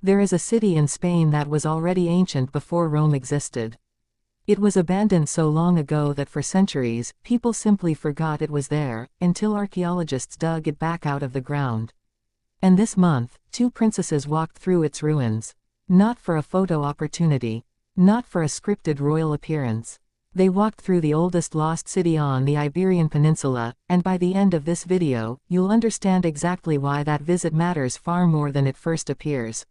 There is a city in Spain that was already ancient before Rome existed. It was abandoned so long ago that for centuries, people simply forgot it was there, until archaeologists dug it back out of the ground. And this month, two princesses walked through its ruins. Not for a photo opportunity. Not for a scripted royal appearance. They walked through the oldest lost city on the Iberian Peninsula, and by the end of this video, you'll understand exactly why that visit matters far more than it first appears.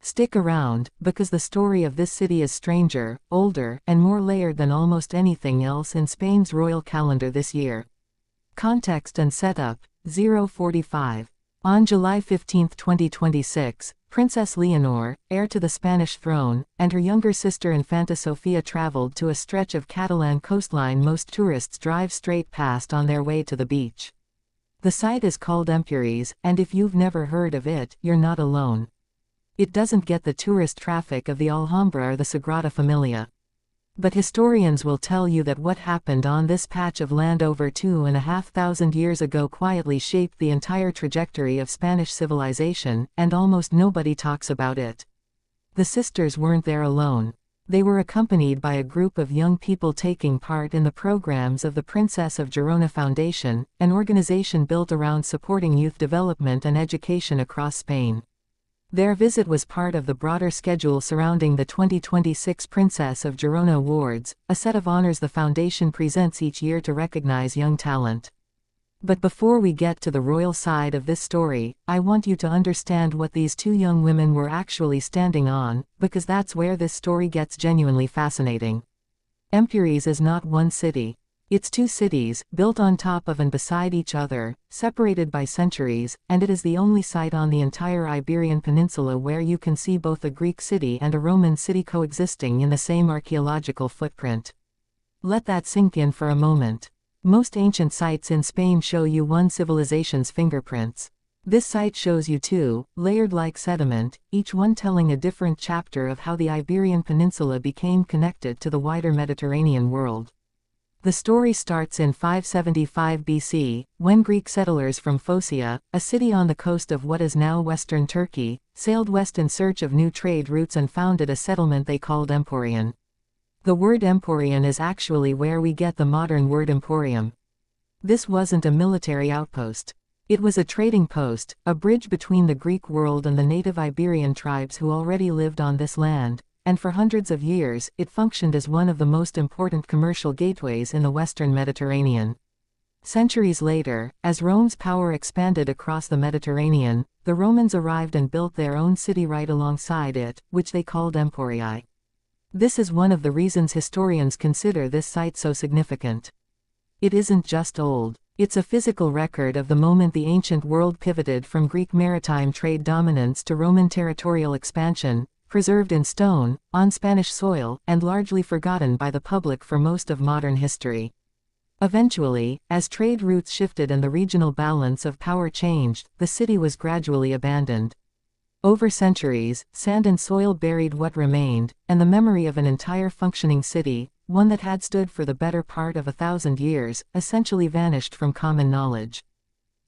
Stick around, because the story of this city is stranger, older, and more layered than almost anything else in Spain's royal calendar this year. Context and setup. 045. On July 15, 2026, Princess Leonor, heir to the Spanish throne, and her younger sister Infanta Sofía traveled to a stretch of Catalan coastline most tourists drive straight past on their way to the beach. The site is called Empuries, and if you've never heard of it, you're not alone. It doesn't get the tourist traffic of the Alhambra or the Sagrada Familia. But historians will tell you that what happened on this patch of land over 2,500 years ago quietly shaped the entire trajectory of Spanish civilization, and almost nobody talks about it. The sisters weren't there alone. They were accompanied by a group of young people taking part in the programs of the Princess of Girona Foundation, an organization built around supporting youth development and education across Spain. Their visit was part of the broader schedule surrounding the 2026 Princess of Girona Awards, a set of honors the foundation presents each year to recognize young talent. But before we get to the royal side of this story, I want you to understand what these two young women were actually standing on, because that's where this story gets genuinely fascinating. Empuries is not one city. It's two cities, built on top of and beside each other, separated by centuries, and it is the only site on the entire Iberian Peninsula where you can see both a Greek city and a Roman city coexisting in the same archaeological footprint. Let that sink in for a moment. Most ancient sites in Spain show you one civilization's fingerprints. This site shows you two, layered like sediment, each one telling a different chapter of how the Iberian Peninsula became connected to the wider Mediterranean world. The story starts in 575 BC, when Greek settlers from Phocaea, a city on the coast of what is now western Turkey, sailed west in search of new trade routes and founded a settlement they called Emporion. The word Emporion is actually where we get the modern word emporium. This wasn't a military outpost. It was a trading post, a bridge between the Greek world and the native Iberian tribes who already lived on this land. And for hundreds of years, it functioned as one of the most important commercial gateways in the Western Mediterranean. Centuries later, as Rome's power expanded across the Mediterranean, the Romans arrived and built their own city right alongside it, which they called Empurii. This is one of the reasons historians consider this site so significant. It isn't just old. It's a physical record of the moment the ancient world pivoted from Greek maritime trade dominance to Roman territorial expansion, preserved in stone, on Spanish soil, and largely forgotten by the public for most of modern history. Eventually, as trade routes shifted and the regional balance of power changed, the city was gradually abandoned. Over centuries, sand and soil buried what remained, and the memory of an entire functioning city, one that had stood for the better part of 1,000 years, essentially vanished from common knowledge.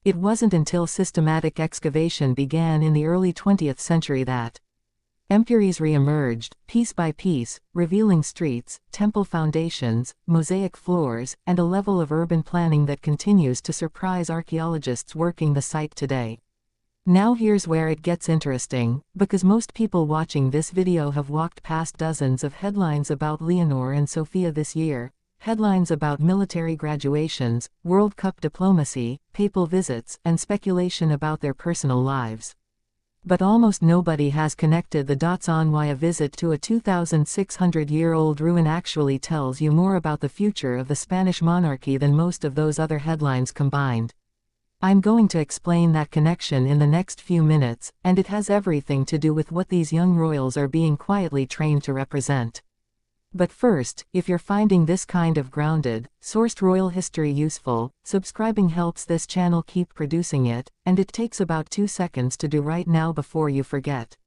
It wasn't until systematic excavation began in the early 20th century that Empuries re-emerged, piece by piece, revealing streets, temple foundations, mosaic floors, and a level of urban planning that continues to surprise archaeologists working the site today. Now here's where it gets interesting, because most people watching this video have walked past dozens of headlines about Leonor and Sofía this year, headlines about military graduations, World Cup diplomacy, papal visits, and speculation about their personal lives. But almost nobody has connected the dots on why a visit to a 2,600-year-old ruin actually tells you more about the future of the Spanish monarchy than most of those other headlines combined. I'm going to explain that connection in the next few minutes, and it has everything to do with what these young royals are being quietly trained to represent. But first, if you're finding this kind of grounded, sourced royal history useful, subscribing helps this channel keep producing it, and it takes about 2 seconds to do right now before you forget.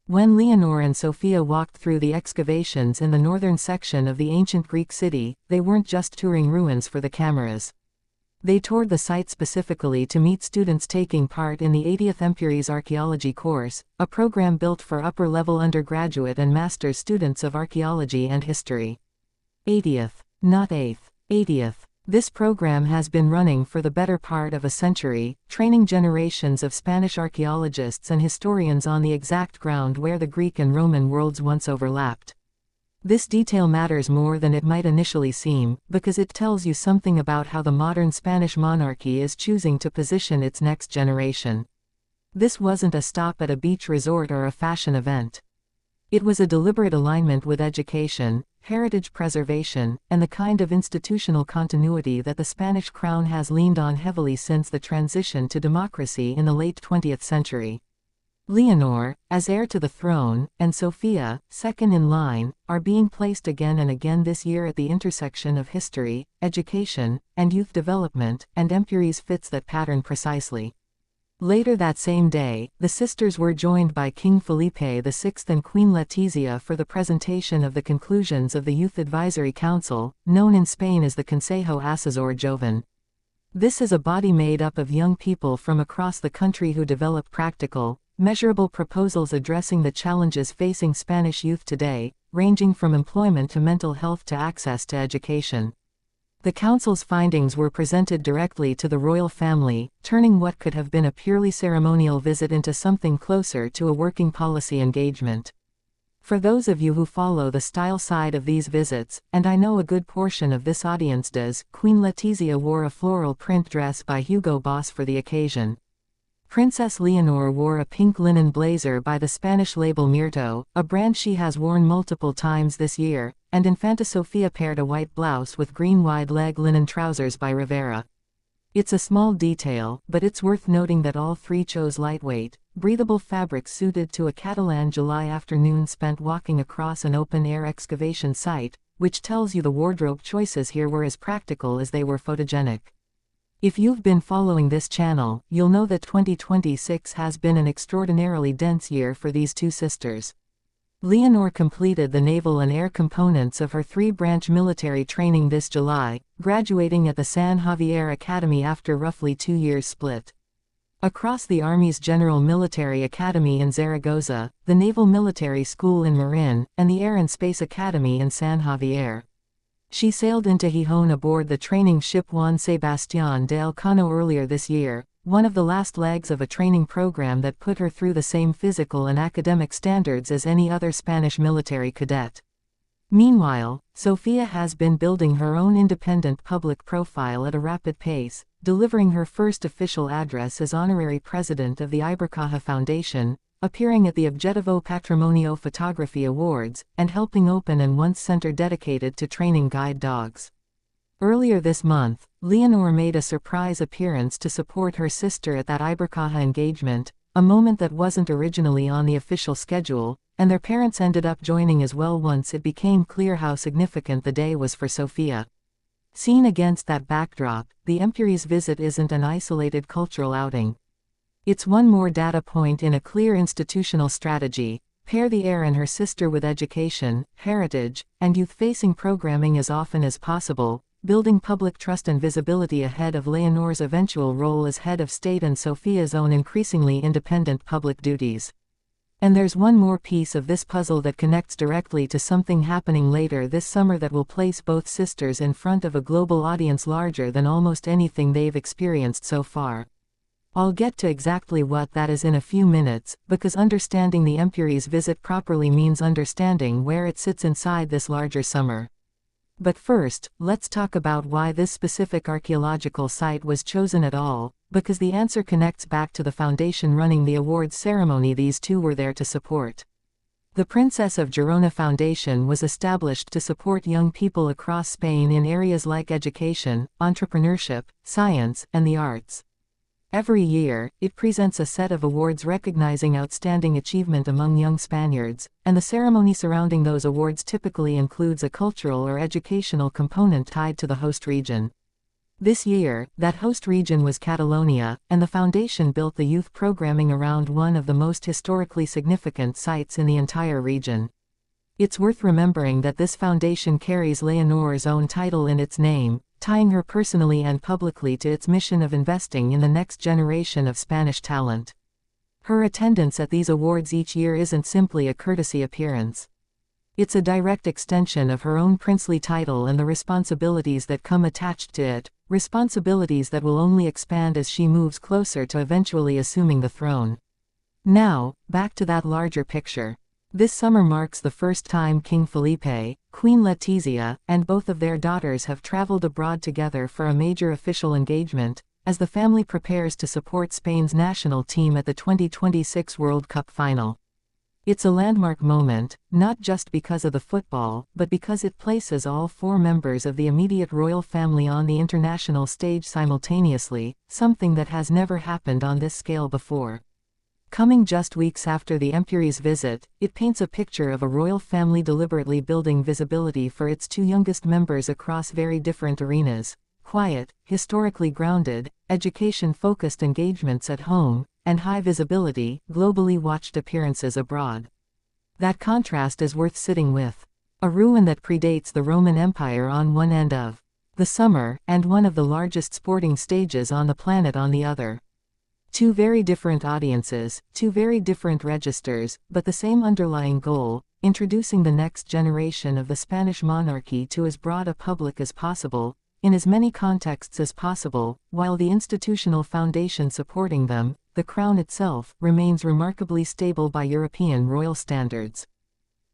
When Leonor and Sofía walked through the excavations in the northern section of the ancient Greek city, they weren't just touring ruins for the cameras. They toured the site specifically to meet students taking part in the 80th Empuries Archaeology course, a program built for upper-level undergraduate and master's students of archaeology and history. 80th, not 8th, 80th. This program has been running for the better part of a century, training generations of Spanish archaeologists and historians on the exact ground where the Greek and Roman worlds once overlapped. This detail matters more than it might initially seem, because it tells you something about how the modern Spanish monarchy is choosing to position its next generation. This wasn't a stop at a beach resort or a fashion event. It was a deliberate alignment with education, heritage preservation, and the kind of institutional continuity that the Spanish crown has leaned on heavily since the transition to democracy in the late 20th century. Leonor, as heir to the throne, and Sofía, second in line, are being placed again and again this year at the intersection of history, education, and youth development, and Empuries fits that pattern precisely. Later that same day, the sisters were joined by King Felipe VI and Queen Letizia for the presentation of the conclusions of the Youth Advisory Council, known in Spain as the Consejo Asesor Joven. This is a body made up of young people from across the country who develop practical, measurable proposals addressing the challenges facing Spanish youth today, ranging from employment to mental health to access to education. The Council's findings were presented directly to the royal family, turning what could have been a purely ceremonial visit into something closer to a working policy engagement. For those of you who follow the style side of these visits, and I know a good portion of this audience does, Queen Letizia wore a floral print dress by Hugo Boss for the occasion. Princess Leonor wore a pink linen blazer by the Spanish label Mirto, a brand she has worn multiple times this year, and Infanta Sofía paired a white blouse with green wide-leg linen trousers by Rivera. It's a small detail, but it's worth noting that all three chose lightweight, breathable fabrics suited to a Catalan July afternoon spent walking across an open-air excavation site, which tells you the wardrobe choices here were as practical as they were photogenic. If you've been following this channel, you'll know that 2026 has been an extraordinarily dense year for these two sisters. Leonor completed the naval and air components of her three-branch military training this July, graduating at the San Javier Academy after roughly 2 years split. Across the Army's General Military Academy in Zaragoza, the Naval Military School in Marin, and the Air and Space Academy in San Javier. She sailed into Gijón aboard the training ship Juan Sebastián de Elcano earlier this year, one of the last legs of a training program that put her through the same physical and academic standards as any other Spanish military cadet. Meanwhile, Sofía has been building her own independent public profile at a rapid pace, delivering her first official address as honorary president of the Ibercaja Foundation, appearing at the Objetivo Patrimonio Photography Awards, and helping open an once center dedicated to training guide dogs. Earlier this month, Leonor made a surprise appearance to support her sister at that Ibercaja engagement, a moment that wasn't originally on the official schedule, and their parents ended up joining as well once it became clear how significant the day was for Sofía. Seen against that backdrop, the Empuries visit isn't an isolated cultural outing. It's one more data point in a clear institutional strategy: pair the heir and her sister with education, heritage, and youth-facing programming as often as possible, building public trust and visibility ahead of Leonor's eventual role as head of state and Sofía's own increasingly independent public duties. And there's one more piece of this puzzle that connects directly to something happening later this summer that will place both sisters in front of a global audience larger than almost anything they've experienced so far. I'll get to exactly what that is in a few minutes, because understanding the Empuries visit properly means understanding where it sits inside this larger summer. But first, let's talk about why this specific archaeological site was chosen at all, because the answer connects back to the foundation running the awards ceremony these two were there to support. The Princess of Girona Foundation was established to support young people across Spain in areas like education, entrepreneurship, science, and the arts. Every year, it presents a set of awards recognizing outstanding achievement among young Spaniards, and the ceremony surrounding those awards typically includes a cultural or educational component tied to the host region. This year, that host region was Catalonia, and the foundation built the youth programming around one of the most historically significant sites in the entire region. It's worth remembering that this foundation carries Leonor's own title in its name, tying her personally and publicly to its mission of investing in the next generation of Spanish talent. Her attendance at these awards each year isn't simply a courtesy appearance. It's a direct extension of her own princely title and the responsibilities that come attached to it, responsibilities that will only expand as she moves closer to eventually assuming the throne. Now, back to that larger picture. This summer marks the first time King Felipe, Queen Letizia, and both of their daughters have traveled abroad together for a major official engagement, as the family prepares to support Spain's national team at the 2026 World Cup final. It's a landmark moment, not just because of the football, but because it places all four members of the immediate royal family on the international stage simultaneously, something that has never happened on this scale before. Coming just weeks after the Empuries visit, it paints a picture of a royal family deliberately building visibility for its two youngest members across very different arenas: quiet, historically grounded, education-focused engagements at home, and high-visibility, globally watched appearances abroad. That contrast is worth sitting with. A ruin that predates the Roman Empire on one end of the summer, and one of the largest sporting stages on the planet on the other. Two very different audiences, two very different registers, but the same underlying goal: introducing the next generation of the Spanish monarchy to as broad a public as possible, in as many contexts as possible, while the institutional foundation supporting them, the crown itself, remains remarkably stable by European royal standards.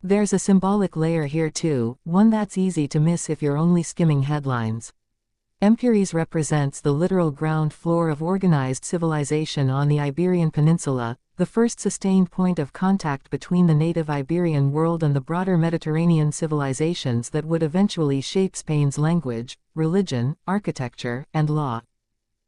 There's a symbolic layer here too, one that's easy to miss if you're only skimming headlines. Empuries represents the literal ground floor of organized civilization on the Iberian Peninsula, the first sustained point of contact between the native Iberian world and the broader Mediterranean civilizations that would eventually shape Spain's language, religion, architecture, and law.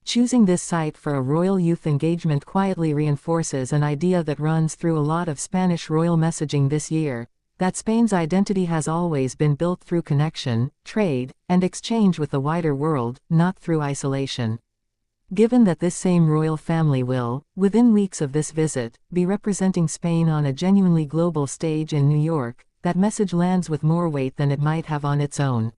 Choosing this site for a royal youth engagement quietly reinforces an idea that runs through a lot of Spanish royal messaging this year: that Spain's identity has always been built through connection, trade, and exchange with the wider world, not through isolation. Given that this same royal family will, within weeks of this visit, be representing Spain on a genuinely global stage in New York, that message lands with more weight than it might have on its own.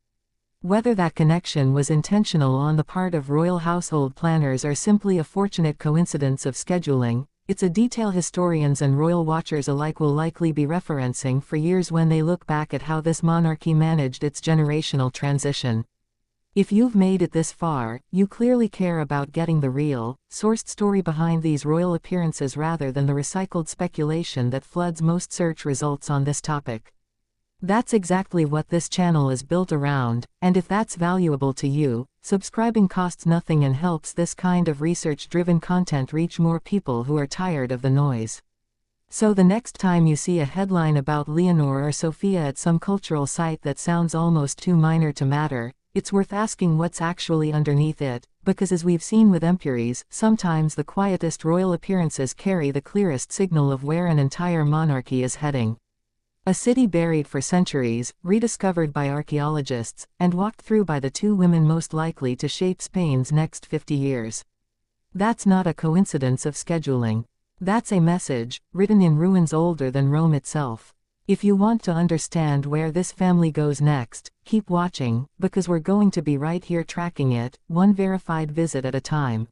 Whether that connection was intentional on the part of royal household planners or simply a fortunate coincidence of scheduling, it's a detail historians and royal watchers alike will likely be referencing for years when they look back at how this monarchy managed its generational transition. If you've made it this far, you clearly care about getting the real, sourced story behind these royal appearances rather than the recycled speculation that floods most search results on this topic. That's exactly what this channel is built around, and if that's valuable to you, subscribing costs nothing and helps this kind of research-driven content reach more people who are tired of the noise. So the next time you see a headline about Leonor or Sofía at some cultural site that sounds almost too minor to matter, it's worth asking what's actually underneath it, because as we've seen with Empuries, sometimes the quietest royal appearances carry the clearest signal of where an entire monarchy is heading. A city buried for centuries, rediscovered by archaeologists, and walked through by the two women most likely to shape Spain's next 50 years. That's not a coincidence of scheduling. That's a message, written in ruins older than Rome itself. If you want to understand where this family goes next, keep watching, because we're going to be right here tracking it, one verified visit at a time.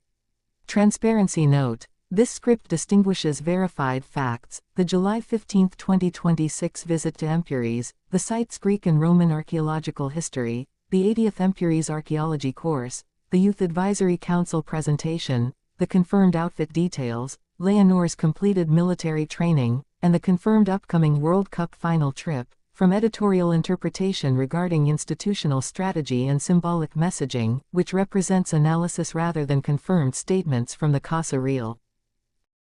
Transparency note: this script distinguishes verified facts: the July 15, 2026 visit to Empuries, the site's Greek and Roman archaeological history, the 80th Empuries archaeology course, the Youth Advisory Council presentation, the confirmed outfit details, Leonor's completed military training, and the confirmed upcoming World Cup final trip, from editorial interpretation regarding institutional strategy and symbolic messaging, which represents analysis rather than confirmed statements from the Casa Real.